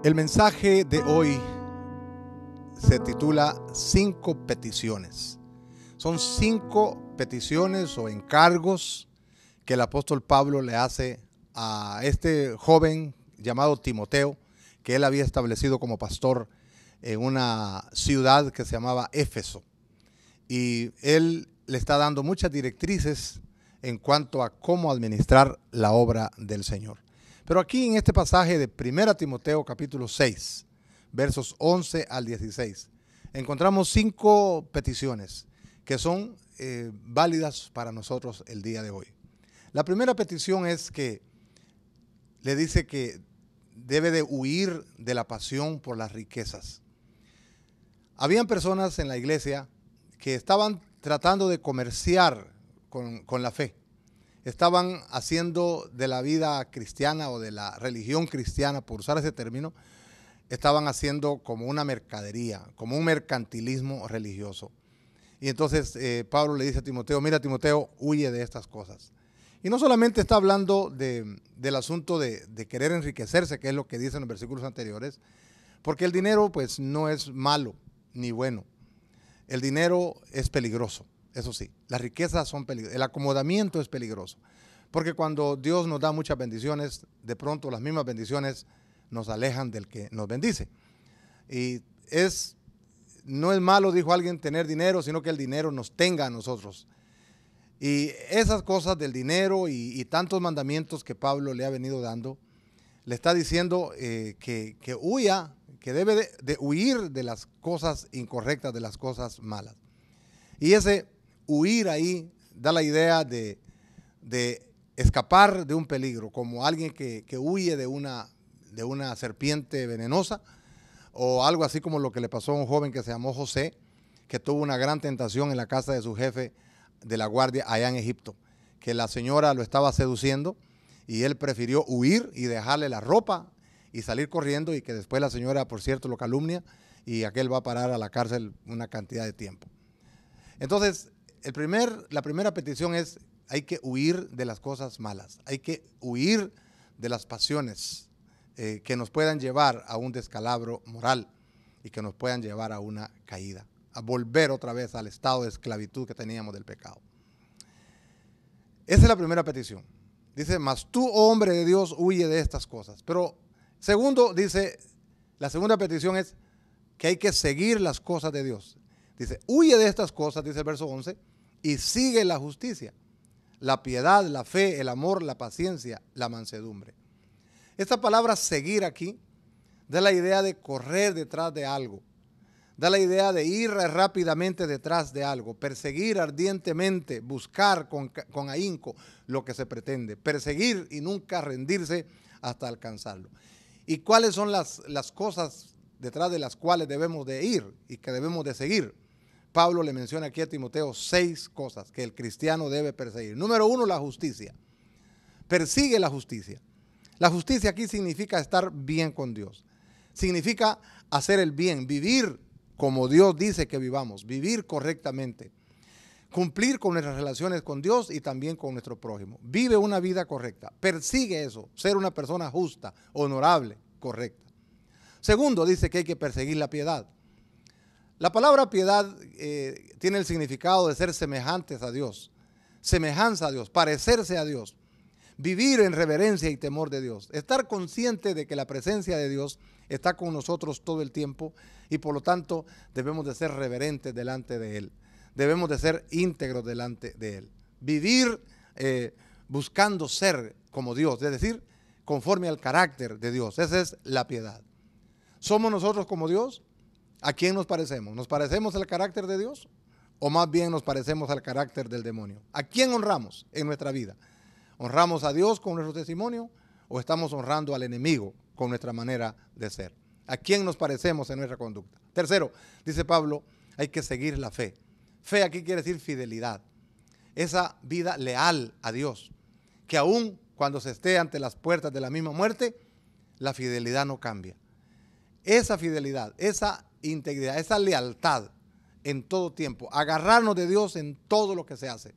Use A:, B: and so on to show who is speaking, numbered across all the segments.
A: El mensaje de hoy se titula 5 peticiones. Son 5 peticiones o encargos que el apóstol Pablo le hace a este joven llamado Timoteo, que él había establecido como pastor en una ciudad que se llamaba Éfeso. Y él le está dando muchas directrices en cuanto a cómo administrar la obra del Señor. Pero aquí en este pasaje de 1 Timoteo capítulo 6, versos 11 al 16, encontramos 5 peticiones que son válidas para nosotros el día de hoy. La primera petición es que le dice que debe de huir de la pasión por las riquezas. Habían personas en la iglesia que estaban tratando de comerciar con la fe. Estaban haciendo de la vida cristiana o de la religión cristiana, por usar ese término, estaban haciendo como una mercadería, como un mercantilismo religioso. Y entonces Pablo le dice a Timoteo, mira Timoteo, huye de estas cosas. Y no solamente está hablando del asunto de querer enriquecerse, que es lo que dice en los versículos anteriores, porque el dinero pues no es malo ni bueno. El dinero es peligroso. Eso sí, las riquezas son peligrosas, el acomodamiento es peligroso, porque cuando Dios nos da muchas bendiciones, de pronto las mismas bendiciones nos alejan del que nos bendice. Y no es malo, dijo alguien, tener dinero, sino que el dinero nos tenga a nosotros. Y esas cosas del dinero y tantos mandamientos que Pablo le ha venido dando, le está diciendo que huya, que debe de huir de las cosas incorrectas, de las cosas malas. Y ese huir ahí da la idea de escapar de un peligro, como alguien que huye de una serpiente venenosa, o algo así como lo que le pasó a un joven que se llamó José, que tuvo una gran tentación en la casa de su jefe de la guardia allá en Egipto, que la señora lo estaba seduciendo y él prefirió huir y dejarle la ropa y salir corriendo, y que después la señora, por cierto, lo calumnia y aquel va a parar a la cárcel una cantidad de tiempo. Entonces, la primera petición es, hay que huir de las cosas malas, hay que huir de las pasiones que nos puedan llevar a un descalabro moral y que nos puedan llevar a una caída, a volver otra vez al estado de esclavitud que teníamos del pecado. Esa es la primera petición. Dice, mas tú, oh hombre de Dios, huye de estas cosas. Pero segundo, dice, la segunda petición es que hay que seguir las cosas de Dios. Dice, huye de estas cosas, dice el verso 11, y sigue la justicia, la piedad, la fe, el amor, la paciencia, la mansedumbre. Esta palabra seguir aquí da la idea de correr detrás de algo, da la idea de ir rápidamente detrás de algo, perseguir ardientemente, buscar con ahínco lo que se pretende, perseguir y nunca rendirse hasta alcanzarlo. ¿Y cuáles son las cosas detrás de las cuales debemos de ir y que debemos de seguir? Pablo le menciona aquí a Timoteo 6 cosas que el cristiano debe perseguir. Número 1, la justicia. Persigue la justicia. La justicia aquí significa estar bien con Dios. Significa hacer el bien, vivir como Dios dice que vivamos, vivir correctamente, cumplir con nuestras relaciones con Dios y también con nuestro prójimo. Vive una vida correcta, persigue eso, ser una persona justa, honorable, correcta. Segundo, dice que hay que perseguir la piedad. La palabra piedad tiene el significado de ser semejantes a Dios, semejanza a Dios, parecerse a Dios, vivir en reverencia y temor de Dios, estar consciente de que la presencia de Dios está con nosotros todo el tiempo y por lo tanto debemos de ser reverentes delante de Él, debemos de ser íntegros delante de Él, vivir buscando ser como Dios, es decir, conforme al carácter de Dios. Esa es la piedad. ¿Somos nosotros como Dios? ¿A quién nos parecemos? ¿Nos parecemos al carácter de Dios? ¿O más bien nos parecemos al carácter del demonio? ¿A quién honramos en nuestra vida? ¿Honramos a Dios con nuestro testimonio o estamos honrando al enemigo con nuestra manera de ser? ¿A quién nos parecemos en nuestra conducta? Tercero, dice Pablo, hay que seguir la fe. Fe aquí quiere decir fidelidad. Esa vida leal a Dios, que aun cuando se esté ante las puertas de la misma muerte, la fidelidad no cambia. Esa fidelidad, esa integridad, esa lealtad en todo tiempo, agarrarnos de Dios en todo lo que se hace,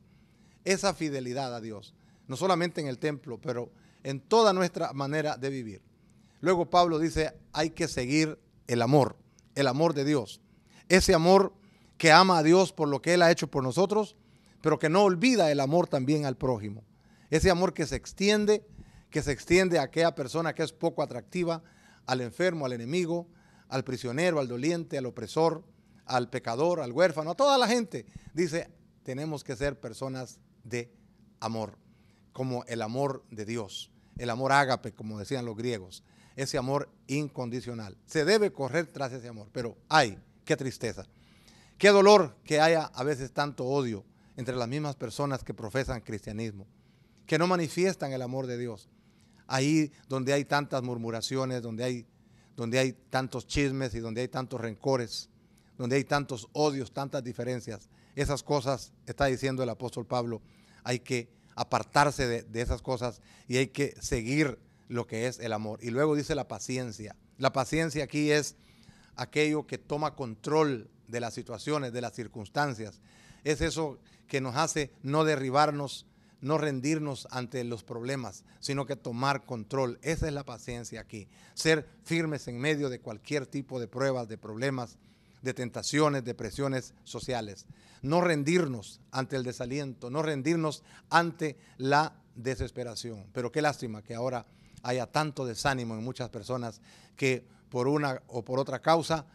A: esa fidelidad a Dios, no solamente en el templo, pero en toda nuestra manera de vivir. Luego Pablo dice, hay que seguir el amor de Dios. Ese amor que ama a Dios por lo que Él ha hecho por nosotros, pero que no olvida el amor también al prójimo. Ese amor que se extiende a aquella persona que es poco atractiva, al enfermo, al enemigo, al prisionero, al doliente, al opresor, al pecador, al huérfano, a toda la gente. Dice, tenemos que ser personas de amor, como el amor de Dios, el amor ágape, como decían los griegos, ese amor incondicional. Se debe correr tras ese amor, pero ay, qué tristeza, qué dolor que haya a veces tanto odio entre las mismas personas que profesan cristianismo, que no manifiestan el amor de Dios. Ahí donde hay tantas murmuraciones, donde hay tantos chismes y donde hay tantos rencores, donde hay tantos odios, tantas diferencias, esas cosas, está diciendo el apóstol Pablo, hay que apartarse de esas cosas y hay que seguir lo que es el amor. Y luego dice la paciencia. La paciencia aquí es aquello que toma control de las situaciones, de las circunstancias. Es eso que nos hace no derribarnos, no rendirnos ante los problemas, sino que tomar control. Esa es la paciencia aquí. Ser firmes en medio de cualquier tipo de pruebas, de problemas, de tentaciones, de presiones sociales. No rendirnos ante el desaliento, no rendirnos ante la desesperación. Pero qué lástima que ahora haya tanto desánimo en muchas personas que por una o por otra causa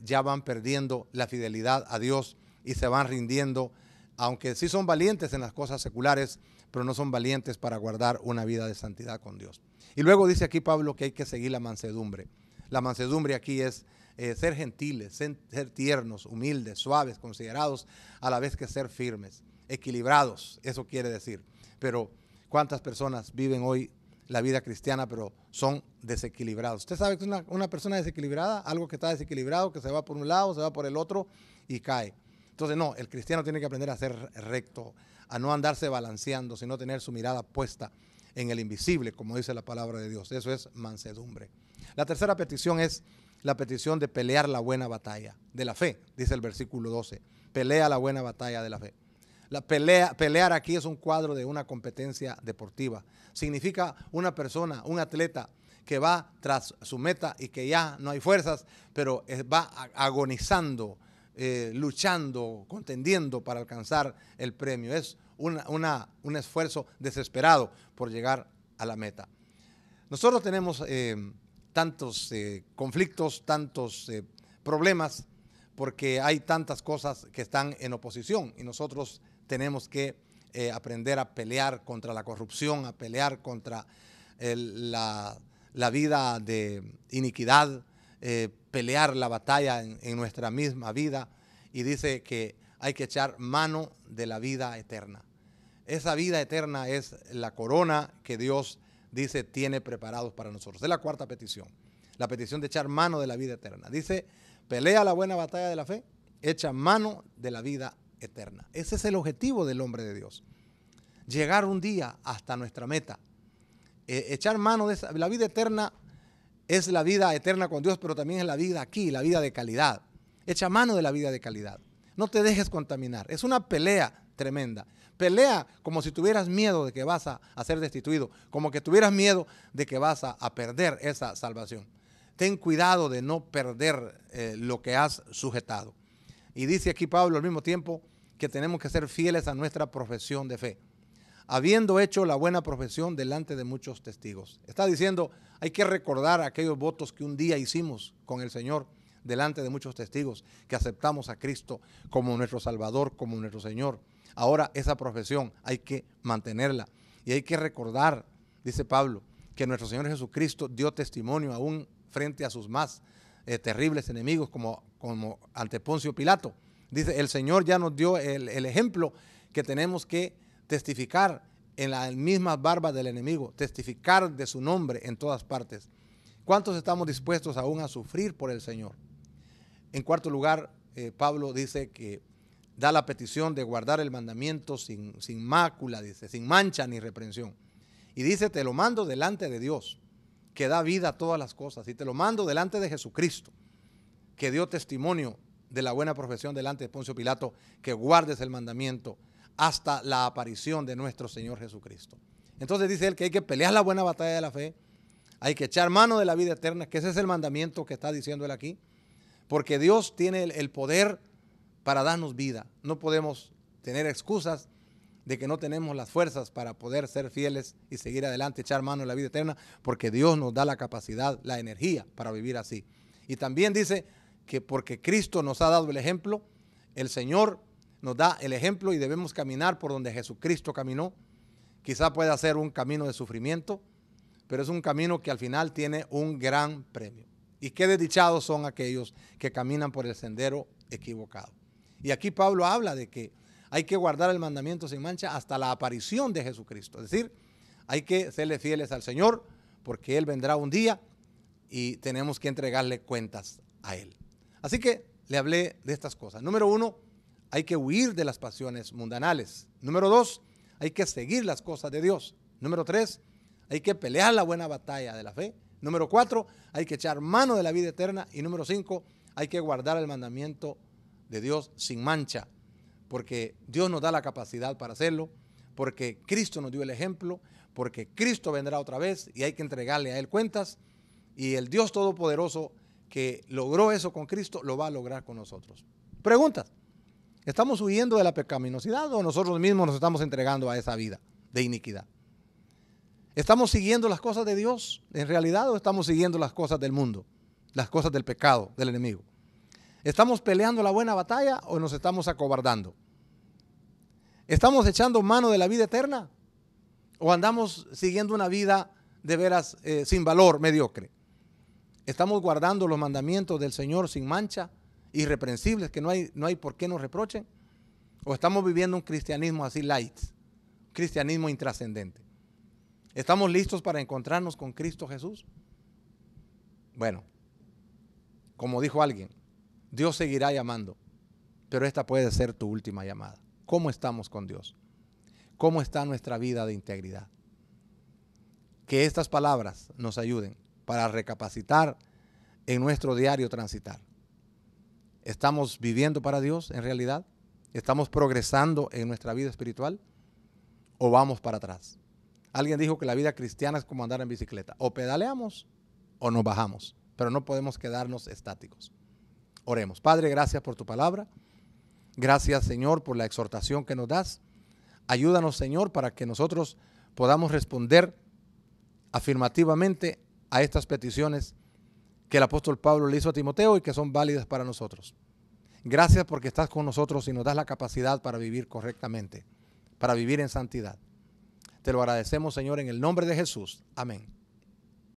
A: ya van perdiendo la fidelidad a Dios y se van rindiendo, aunque sí son valientes en las cosas seculares, pero no son valientes para guardar una vida de santidad con Dios. Y luego dice aquí Pablo que hay que seguir la mansedumbre. La mansedumbre aquí es ser gentiles, ser tiernos, humildes, suaves, considerados, a la vez que ser firmes, equilibrados, eso quiere decir. Pero ¿cuántas personas viven hoy la vida cristiana, pero son desequilibrados? Usted sabe que es una persona desequilibrada, algo que está desequilibrado, que se va por un lado, se va por el otro y cae. Entonces no, el cristiano tiene que aprender a ser recto, a no andarse balanceando, sino tener su mirada puesta en el invisible, como dice la palabra de Dios. Eso es mansedumbre. La tercera petición es la petición de pelear la buena batalla de la fe, dice el versículo 12. Pelea la buena batalla de la fe. Pelear aquí es un cuadro de una competencia deportiva. Significa una persona, un atleta que va tras su meta y que ya no hay fuerzas, pero va agonizando, luchando, contendiendo para alcanzar el premio. Es un esfuerzo desesperado por llegar a la meta. Nosotros tenemos tantos conflictos, tantos problemas, porque hay tantas cosas que están en oposición y nosotros tenemos que aprender a pelear contra la corrupción, a pelear contra la vida de iniquidad, pelear la batalla en nuestra misma vida, y dice que hay que echar mano de la vida eterna. Esa vida eterna es la corona que Dios dice tiene preparados para nosotros. Es la cuarta petición, la petición de echar mano de la vida eterna. Dice, pelea la buena batalla de la fe, echa mano de la vida eterna. Ese es el objetivo del hombre de Dios. Llegar un día hasta nuestra meta. Echar mano de la vida eterna es la vida eterna con Dios, pero también es la vida aquí, la vida de calidad. Echa mano de la vida de calidad. No te dejes contaminar. Es una pelea tremenda. Pelea como si tuvieras miedo de que vas a ser destituido, como que tuvieras miedo de que vas a perder esa salvación. Ten cuidado de no perder lo que has sujetado. Y dice aquí Pablo al mismo tiempo que tenemos que ser fieles a nuestra profesión de fe, habiendo hecho la buena profesión delante de muchos testigos. Está diciendo, hay que recordar aquellos votos que un día hicimos con el Señor delante de muchos testigos, que aceptamos a Cristo como nuestro Salvador, como nuestro Señor. Ahora esa profesión hay que mantenerla y hay que recordar, dice Pablo, que nuestro Señor Jesucristo dio testimonio aún frente a sus más terribles enemigos como ante Poncio Pilato. Dice, el Señor ya nos dio el ejemplo que tenemos que testificar en las mismas barbas del enemigo, testificar de su nombre en todas partes. ¿Cuántos estamos dispuestos aún a sufrir por el Señor? En cuarto lugar, Pablo dice que da la petición de guardar el mandamiento sin mácula, dice, sin mancha ni reprensión. Y dice, te lo mando delante de Dios, que da vida a todas las cosas, y te lo mando delante de Jesucristo, que dio testimonio de la buena profesión delante de Poncio Pilato, que guardes el mandamiento hasta la aparición de nuestro Señor Jesucristo. Entonces dice él que hay que pelear la buena batalla de la fe, Hay que echar mano de la vida eterna, que ese es el mandamiento que está diciendo él aquí. Porque Dios tiene el poder para darnos vida. No podemos tener excusas de que no tenemos las fuerzas para poder ser fieles y seguir adelante, echar mano de la vida eterna, porque Dios nos da la capacidad, la energía para vivir así. Y también dice que porque Cristo nos ha dado el ejemplo, el Señor nos da el ejemplo y debemos caminar por donde Jesucristo caminó. Quizá pueda ser un camino de sufrimiento, pero es un camino que al final tiene un gran premio. Y qué desdichados son aquellos que caminan por el sendero equivocado. Y aquí Pablo habla de que hay que guardar el mandamiento sin mancha hasta la aparición de Jesucristo. Es decir, hay que serle fieles al Señor porque Él vendrá un día y tenemos que entregarle cuentas a Él. Así que le hablé de estas cosas. Número 1, hay que huir de las pasiones mundanales. Número 2, hay que seguir las cosas de Dios. Número 3, hay que pelear la buena batalla de la fe. Número 4, hay que echar mano de la vida eterna. Y número 5, hay que guardar el mandamiento de Dios sin mancha, porque Dios nos da la capacidad para hacerlo, porque Cristo nos dio el ejemplo, porque Cristo vendrá otra vez y hay que entregarle a Él cuentas, y el Dios Todopoderoso que logró eso con Cristo lo va a lograr con nosotros. Preguntas: ¿estamos huyendo de la pecaminosidad o nosotros mismos nos estamos entregando a esa vida de iniquidad? ¿Estamos siguiendo las cosas de Dios en realidad o estamos siguiendo las cosas del mundo, las cosas del pecado, del enemigo? ¿Estamos peleando la buena batalla o nos estamos acobardando? ¿Estamos echando mano de la vida eterna o andamos siguiendo una vida de veras sin valor, mediocre? ¿Estamos guardando los mandamientos del Señor sin mancha, irreprensibles, que no hay por qué nos reprochen? ¿O estamos viviendo un cristianismo así light, un cristianismo intrascendente? ¿Estamos listos para encontrarnos con Cristo Jesús? Bueno, como dijo alguien, Dios seguirá llamando, pero esta puede ser tu última llamada. ¿Cómo estamos con Dios? ¿Cómo está nuestra vida de integridad? Que estas palabras nos ayuden para recapacitar en nuestro diario transitar. ¿Estamos viviendo para Dios en realidad? ¿Estamos progresando en nuestra vida espiritual? ¿O vamos para atrás? Alguien dijo que la vida cristiana es como andar en bicicleta. O pedaleamos o nos bajamos, pero no podemos quedarnos estáticos. Oremos. Padre, gracias por tu palabra. Gracias, Señor, por la exhortación que nos das. Ayúdanos, Señor, para que nosotros podamos responder afirmativamente a estas peticiones que el apóstol Pablo le hizo a Timoteo y que son válidas para nosotros. Gracias porque estás con nosotros y nos das la capacidad para vivir correctamente, para vivir en santidad. Te lo agradecemos, Señor, en el nombre de Jesús. Amén.